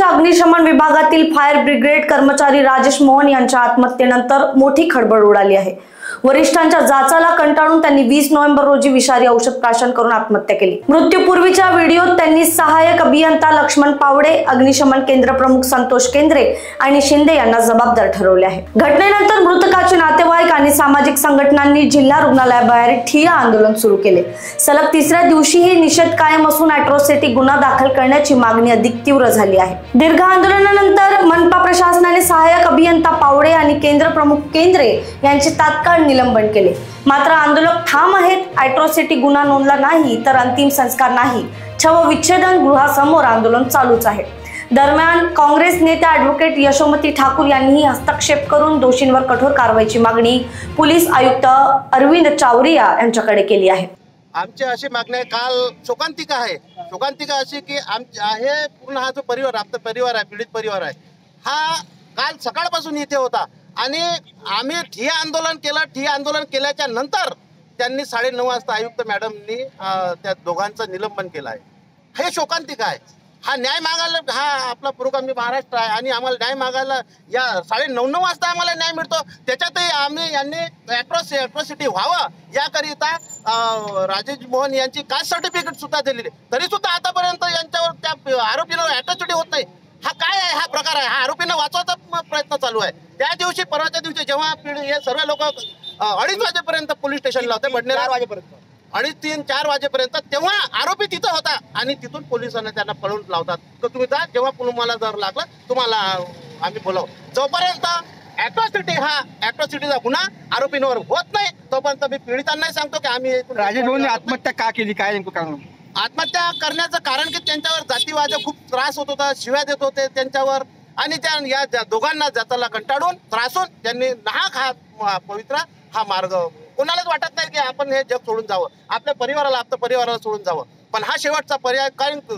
अग्निशमन विभागातील fire brigade कर्मचारी राजेश मोहन यांच्या आत्महत्येनंतर मोठी खळबळ उडाली आहे। वरिष्ठांच्या जाचाला कंटाळून त्यांनी 20 नोव्हेंबर रोजी विषारी औषध प्राशन करून आत्महत्या केली। मृत्यूपूर्वीच्या व्हिडिओत त्यांनी सहाय्यक अभियंता लक्ष्मण पावडे, अग्निशमन केंद्र प्रमुख संतोष केंद्रे आणि शिंदे यांना जबाबदार ठरवले आहे। घटनेनंतर मृतकाचे नातेवाईक आणि सामाजिक संघटनांनी जिल्हा रुग्णालयाबाहेर ठिय्या आंदोलन सुरू केले। सलग तिसऱ्या दिवशीही निषेध कायम असून अॅट्रॉसिटी गुन्हा दाखल करण्याची मागणी अधिक तीव्र झाली आहे। दीर्घ आंदोलनानंतर मनपा प्रशासनाने सहाय्यक अभियंता पावडे आणि केंद्र प्रमुख केंद्रे यांचे तात्काळ निलंबन केले। मात्र आंदोलक ठाम आहेत, अॅट्रॉसिटी गुन्हा नोंदला नाही तर अंतिम संस्कार नाही, शवविच्छेदन गृहासमोर आंदोलन चालूच आहे। दरम्यान काँग्रेस नेत्या ॲडव्होकेट यशोमती ठाकूर यांनी हस्तक्षेप करून दोषींवर कठोर कारवाईची मागणी पोलीस आयुक्त अरविंद चावरिया यांच्याकडे केली आहे। आमची अशी मागणी आहे, काल शोकांतिका आहे। शोकांतिका अशी की हे पूर्ण हा जो परिवार, आपला परिवार आहे, पीडित परिवार आहे, हा काल सकाळपासून इथे होता आणि आम्ही ठिय्या आंदोलन केलं। ठिय्या आंदोलन केल्याच्या नंतर त्यांनी 9:30 वाजता आयुक्त मॅडमनी त्या दोघांचं निलंबन केलं आहे। हे शोकांतिका आहे। हा न्याय मागायला, हा आपला पुरोगामी महाराष्ट्र आहे आणि आम्हाला न्याय मागायला या 9:30 वाजता आम्हाला न्याय मिळतो। त्याच्यातही आम्ही यांनी अॅट्रॉसिटी व्हावं याकरिता राजेश मोहन यांची कास्ट सर्टिफिकेट सुद्धा दिलेली, तरी सुद्धा आतापर्यंत यांच्यावर त्या आरोपींवर अॅट्रॉसिटी होत नाही। हा काय आहे, हा प्रकार आहे? हा आरोपींना वाचवायचा प्रयत्न चालू आहे। त्या दिवशी, परवाच्या दिवशी जेव्हा हे सर्व लोक 2:30 वाजेपर्यंत पोलीस स्टेशनला होते, बडनेरा 4 वाजेपर्यंत, 2:30 4 वाजेपर्यंत, तेव्हा आरोपी तिथं होता आणि तिथून पोलिसांना त्यांना पळवून लावतात। तर तुम्ही जा, जेव्हा तुम्हाला जर लागलं तुम्हाला आम्ही बोलावू। जोपर्यंत अॅट्रॉसिटीचा गुन्हा आरोपींवर होत नाही तोपर्यंत मी पीडितांनाही सांगतो की आम्ही राजेश भाऊंनी आत्महत्या का केली, काय नेमकं कारण? आत्महत्या करण्याचं कारण की त्यांच्यावर जातीवाद खूप त्रास होत होता, शिव्या देत होते त्यांच्यावर आणि या दोघांना जाताला कंटाळून त्रासून त्यांनी नाहक हा पवित्र हा मार्ग, कोणालाच वाटत नाही की आपण हे जग सोडून जावं, आपल्या परिवाराला सोडून जावं, पण हा शेवटचा पर्याय, कारण तो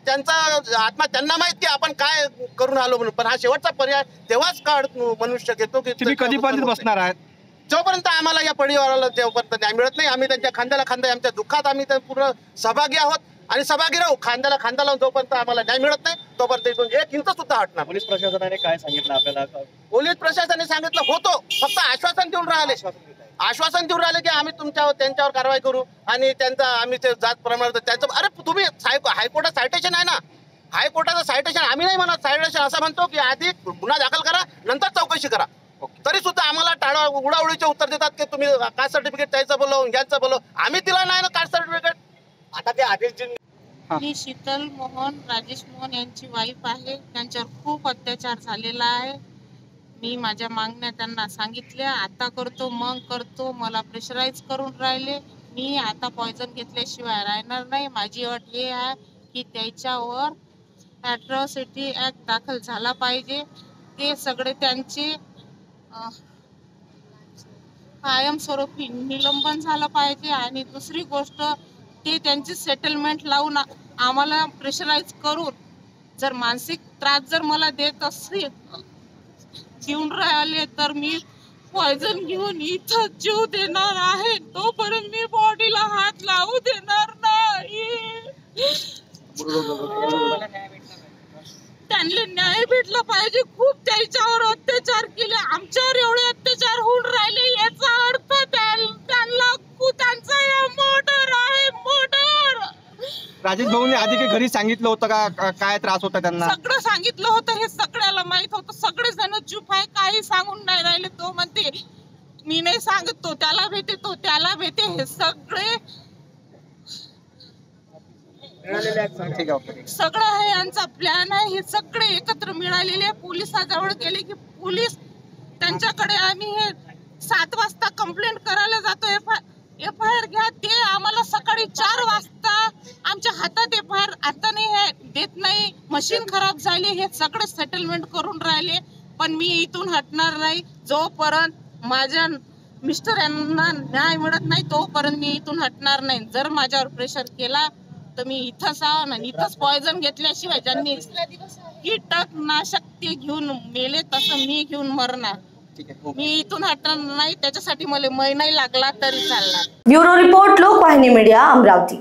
त्यांचा आत्मा त्यांना माहित की आपण काय करून आलो म्हणून, पण हा शेवटचा पर्याय तेव्हाच काळ मनुष्य घेतो की तुम्ही कधीपर्यंत बसणार आहात? जोपर्यंत आम्हाला या परिवाराला जेव्हापर्यंत न्याय मिळत नाही, आम्ही त्यांच्या खांद्याला खांदा, आमच्या दुःखात आम्ही पूर्ण सहभागी आहोत आणि सहभागी राहू। खांद्याला खांदा लावून जोपर्यंत आम्हाला न्याय मिळत नाही तोपर्यंत इथून एक इंच सुद्धा हटणार। पोलीस प्रशासनाने काय सांगितलं आपल्याला? पोलीस प्रशासनाने सांगितलं होतो, फक्त आश्वासन देऊन राहिले की आम्ही त्यांच्यावर कारवाई करू आणि त्यांचा आम्ही ते जात प्रमाण त्यांचं, अरे तुम्ही हायकोर्टात सायटेशन आहे ना, हायकोर्टाचं सायटेशन आम्ही नाही म्हणत, सायटेशन असं म्हणतो की आधी गुन्हा दाखल करा नंतर चौकशी करा, तरी सुद्धा आम्हाला टाळा उडाउडीचे उत्तर देतात की तुम्ही कास्ट सर्टिफिकेट द्यायचं बोलो, यांचं बोलो, आम्ही दिला नाही ना कास्ट सर्टिफिकेट। आता ते आदेश मी शीतल मोहन, राजेश मोहन यांची वाईफ आहे। त्यांच्यावर खूप अत्याचार झालेला आहे। मी माझ्या मागण्या त्यांना सांगितल्या, आता करतो मग करतो, मला प्रेशराईज करून राहिले। मी आता पॉयझन घेतल्याशिवाय राहणार नाही। माझी अट हे आहे की त्याच्यावर अॅट्रॉसिटी ॲक्ट दाखल झाला पाहिजे, ते सगळे त्यांचे कायमस्वरूपी निलंबन झालं पाहिजे आणि दुसरी गोष्ट ते त्यांची सेटलमेंट लावून आम्हाला प्रेशराईज करून, जर मानसिक त्रास जर मला देत असतील, देऊन राहिले तर मी पॉयझन घेऊन इथं जीव देणार आहे। तोपर्यंत मी बॉडीला हात लावू देणार नाही। त्यांना न्याय भेटला पाहिजे। खूप त्याच्यावर अत्याचार केले, आमच्यावर एवढे अत्याचार होऊन राहिले, याचा अर्थ त्यांना त्यांचा मर्डर आहे, मर्डर। राजेश भाऊंनी आधी काही घरी सांगितलं होतं का काय त्रास होता त्यांना? सगळं सांगितलं होतं, हे सगळ्याला माहित होतं, सगळे जण चूप आहे, काही सांगून नाही राहिले। तो म्हणते मी नाही सांगत, तो त्याला भेटे, तो त्याला भेटे, हे सगळे सगळं हे यांचा प्लॅन आहे। हे सगळे एकत्र मिळालेले पोलिसाजवळ गेले की पोलीस त्यांच्याकडे, आम्ही हे 7 वाजता कंप्लेंट करायला जातो, एफआयआर घ्या, ते आम्हाला सकाळी 4 वाजता आमच्या हातात एफआयआर आता नाही हे देत नाही, मशीन खराब झाली, हे सगळे सेटलमेंट करून राहिले। पण मी इथून हटणार नाही, जोपर्यंत माझ्या मिस्टर यांना न्याय मिळत नाही तोपर्यंत मी इथून हटणार नाही। जर माझ्यावर प्रेशर केला तर मी इथंच आहो ना, इथंच पॉयझन घेतल्याशिवाय, ज्यांनी कीटकनाशक ते घेऊन मेले तसं मी घेऊन मरणार। मी इथून हटणार नाही, त्याच्यासाठी मला महिनाही लागला तरी चालणार। Bureau report, Lokvahini media, Amravati.